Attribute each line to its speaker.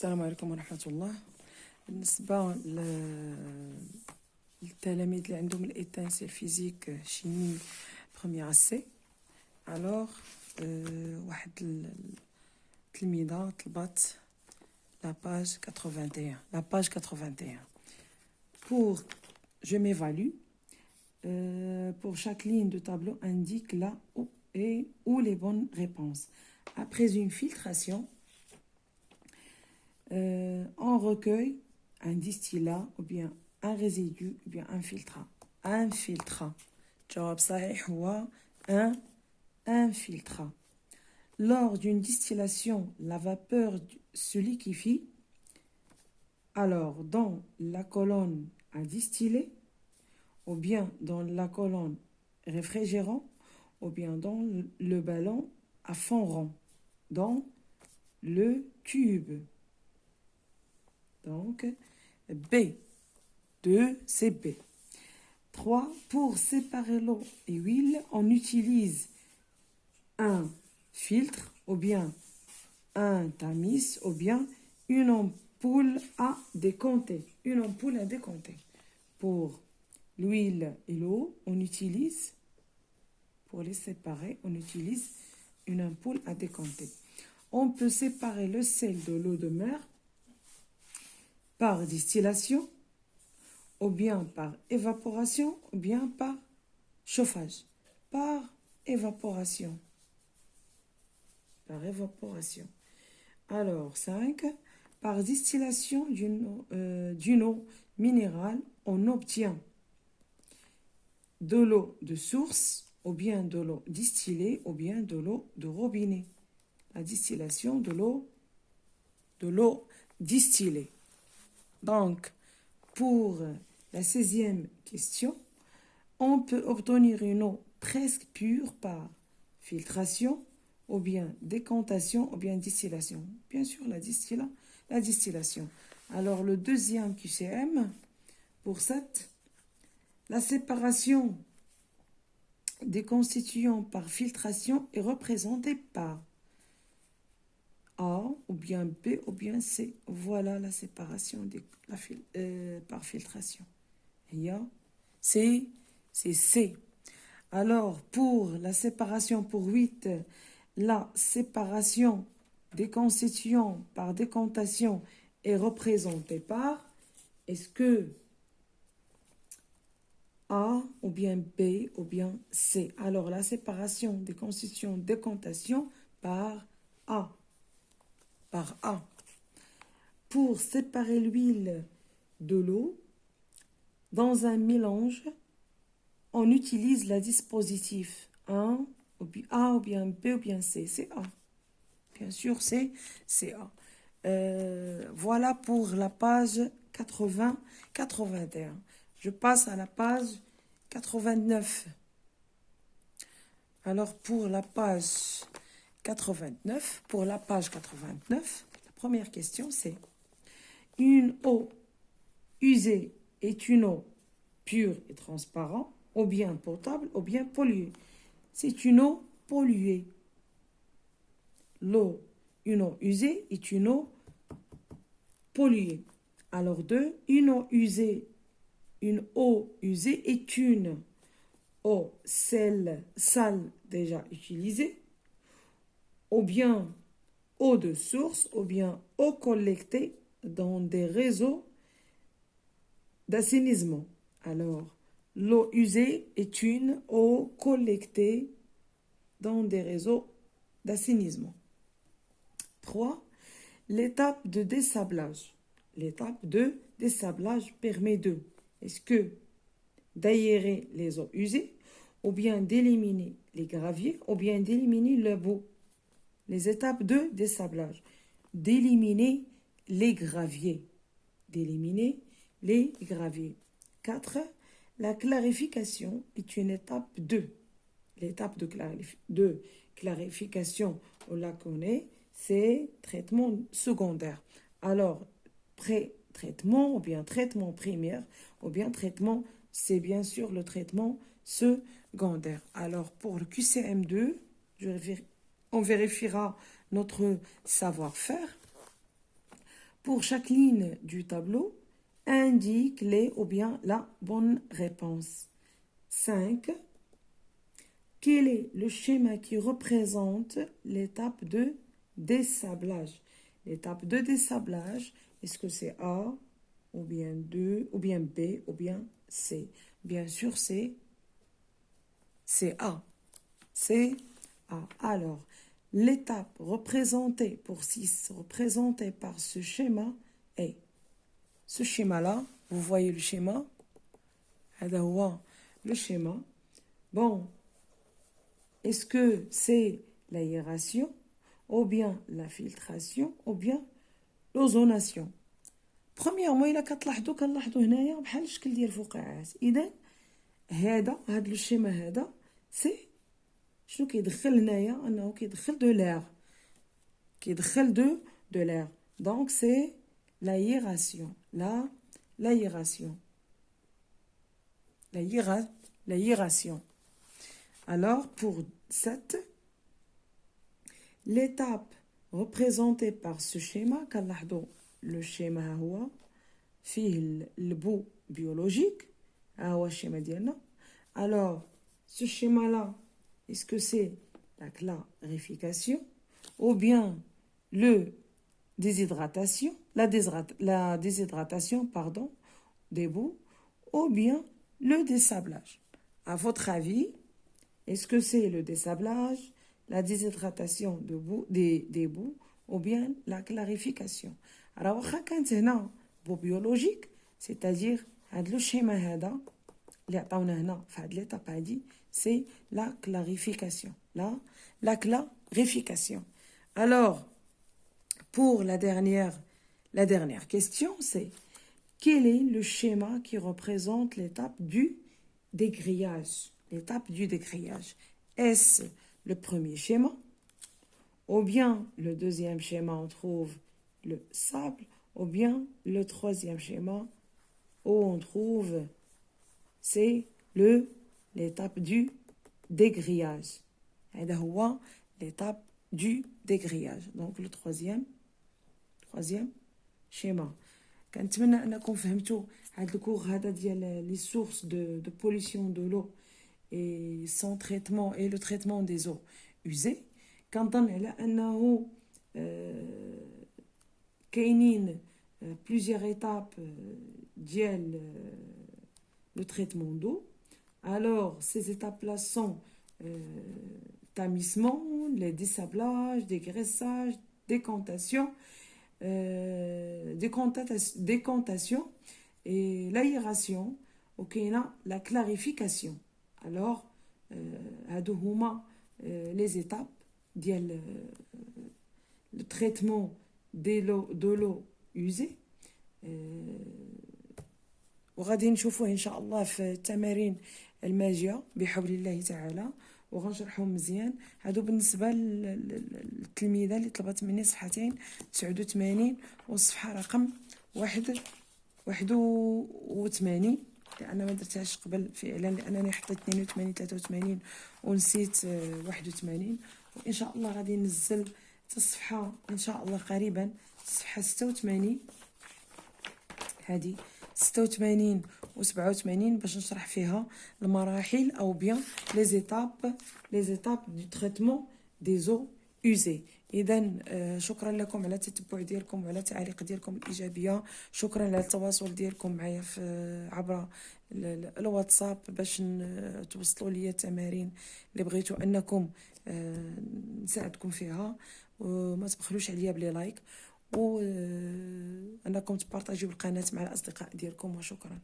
Speaker 1: السلام عليكم ورحمة الله. بالنسبة للتلاميذ اللي عندهم الإيتانسيال فيزيك شيمي بروميير سي، الوغ واحد التلميذة طلبت la page 81. La page 81. Pour je m'évalue, pour chaque ligne de tableau indique là où les bonnes réponses. Après une filtration, on recueille un distillat ou bien un résidu ou bien un filtrat. Un filtrat. الجواب صحيح هو un filtrat. Lors d'une distillation, la vapeur se liquéfie. Alors, dans la colonne à distiller, ou bien dans la colonne réfrigérant, ou bien dans le ballon à fond rond, dans le tube. Donc, B. 2, c'est B. 3. Pour séparer l'eau et l'huile, on utilise un filtre, ou bien un tamis, ou bien une ampoule à décompter. Une ampoule à décompter. Pour l'huile et l'eau, on utilise, pour les séparer, on utilise une ampoule à décompter. On peut séparer le sel de l'eau de mer par distillation, ou bien par évaporation, ou bien par chauffage. Par évaporation. Par évaporation. Alors, 5. Par distillation d'une eau minérale, on obtient de l'eau de source, ou bien de l'eau distillée, ou bien de l'eau de robinet. La distillation de l'eau distillée. Donc, pour la 16e question, on peut obtenir une eau presque pure par filtration, ou bien décantation, ou bien distillation. Bien sûr, la distillation. Alors, le deuxième QCM, pour 7, la séparation des constituants par filtration est représentée par A, ou bien B, ou bien C. Voilà la séparation par filtration. Il y a C, c'est C. Alors, pour la séparation pour 8, la séparation des constituants par décantation est représentée par, est-ce que A, ou bien B, ou bien C. Alors, la séparation des constituants décantation par A. Par A. Pour séparer l'huile de l'eau, dans un mélange, on utilise le dispositif A, ou bien B, ou bien C. C'est A. Bien sûr, c'est A. Voilà pour la page 80-81. Je passe à la page 89. Alors, pour la page 89, la première question, c'est une eau usée est une eau pure et transparente, ou bien potable, ou bien polluée. C'est une eau polluée. Une eau usée est une eau polluée. Alors, 2, une eau usée est une eau sale déjà utilisée, ou bien eau de source, ou bien eau collectée dans des réseaux d'assainissement. Alors, l'eau usée est une eau collectée dans des réseaux d'assainissement. 3. L'étape de dessablage. L'étape de dessablage permet d'aérer les eaux usées, ou bien d'éliminer les graviers, ou bien d'éliminer le boue. Les étapes de dessablage. D'éliminer les graviers. 4. La clarification est une étape 2. L'étape de clarification, on la connaît, c'est traitement secondaire. Alors, pré-traitement, ou bien traitement primaire, ou bien traitement, c'est bien sûr le traitement secondaire. Alors, pour le QCM2, on vérifiera notre savoir-faire. Pour chaque ligne du tableau, indique les ou bien la bonne réponse. 5. Quel est le schéma qui représente l'étape de dessablage? L'étape de dessablage, est-ce que c'est A, ou bien 2, ou bien B, ou bien C? Bien sûr, c'est A. C'est A. Alors, l'étape représentée pour 6, représentée par ce schéma est ce schéma-là. Vous voyez le schéma? Le schéma. Bon, est-ce que c'est l'aération, ou bien la filtration, ou bien l'ozonation? Premièrement, إلا كنلاحظوا هنايا بحال الشكل ديال الفقاعات. إذا هذا لو الشيما هذا سي شنو كيدخل هنايا؟ انه كيدخل دو لير، كيدخل دو لير. دونك سي l'aération, l'aération. Alors, pour 7, l'étape représentée par ce schéma, كنلاحظوا le schéma هو فيه البو biologique، هو الشيما ديالنا. Alors, ce schéma-là, est-ce que c'est la clarification ou bien le déshydratation, la déshydratation, pardon, des boues, ou bien le dessablage? À votre avis, est-ce que c'est le dessablage, la déshydratation des boues, ou bien la clarification? Alors, واخا كانت هنا بو biologique, c'est-à-dire هاد لو schéma هذا اللي عطاونا هنا في هاد l'étape هادي, c'est la clarification. La clarification. Alors, pour la dernière question, c'est quel est le schéma qui représente l'étape du dégrillage? L'étape du dégrillage. Est-ce le premier schéma? Ou bien le deuxième schéma, on trouve le sable? Ou bien le troisième schéma, où on trouve, c'est l'étape du dégrillage. هذا هو l'étape du dégrillage. Donc le troisième schéma. كنتمنى انكم فهمتوا هذا الكور هذا ديال les sources de pollution de l'eau et son traitement et le traitement des eaux usées. كنظن على انه كاينين plusieurs étapes ديال le traitement d'eau. Alors ces étapes-là sont tamisement, les dessablages, dégraissage, décantation, décantation et l'aération, وكاينه la clarification. Alors هادو هما les étapes ديال le traitement de l'eau usée. وغادي نشوفوه ان شاء الله في التمارين الماجيه بحول الله تعالى، وغنشرحهم مزيان. هادو بالنسبه للتلميذه اللي طلبت مني صفحتين 89 والصفحه رقم 81، لان ما درتهاش قبل فعلا، لانني حطيت 82 83 ونسيت 81. وان شاء الله غادي ننزل الصفحه ان شاء الله قريبا، الصفحه 86 هذه 86 و 87 باش نشرح فيها المراحل او بيان لي زيتاب دو تريتمون دي زو usées. اذا شكرا لكم على التتبع ديالكم وعلى التعاليق ديالكم الايجابيه. شكرا على التواصل ديالكم معايا في عبر الواتساب باش توصلوا لي التمارين اللي بغيتوا انكم نساعدكم فيها. وما تبخلوش عليا بلي لايك، وانكم تبارطاجيو القناه مع الاصدقاء ديالكم. وشكرا.